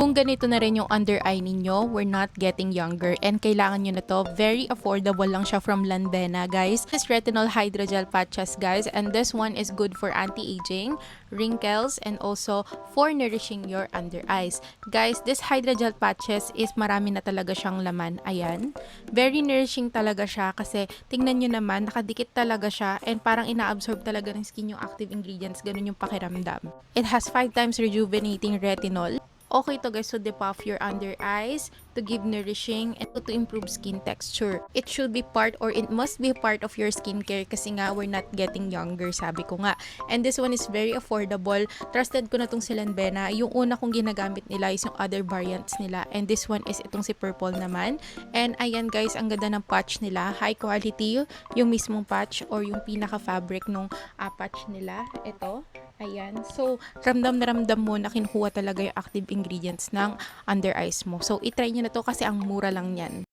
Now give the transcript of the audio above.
Kung ganito na rin yung under eye ninyo, we're not getting younger and kailangan nyo na to. Very affordable lang siya from Landena, guys. This retinol hydrogel patches, guys, and this one is good for anti-aging, wrinkles, and also for nourishing your under eyes. Guys, this hydrogel patches is marami na talaga siyang laman. Ayan. Very nourishing talaga siya kasi tingnan nyo naman, nakadikit talaga siya and parang ina-absorb talaga ng skin yung active ingredients. Ganun yung pakiramdam. It has 5 times rejuvenating retinol. Okay to guys to depuff your under eyes, to give nourishing, and to improve skin texture. It should be part or it must be part of your skincare kasi nga we're not getting younger, sabi ko nga. And this one is very affordable. Trusted ko na tong si Lanvena. Yung una kong ginagamit nila is yung other variants nila. And this one is itong si Purple naman. And ayan guys, ang ganda ng patch nila. High quality yung mismong patch or yung pinaka-fabric nung patch nila. Ito. Ayan. So, ramdam na ramdam mo na kinukuha talaga yung active ingredients ng under eyes mo. So, itry nyo na to kasi ang mura lang yan.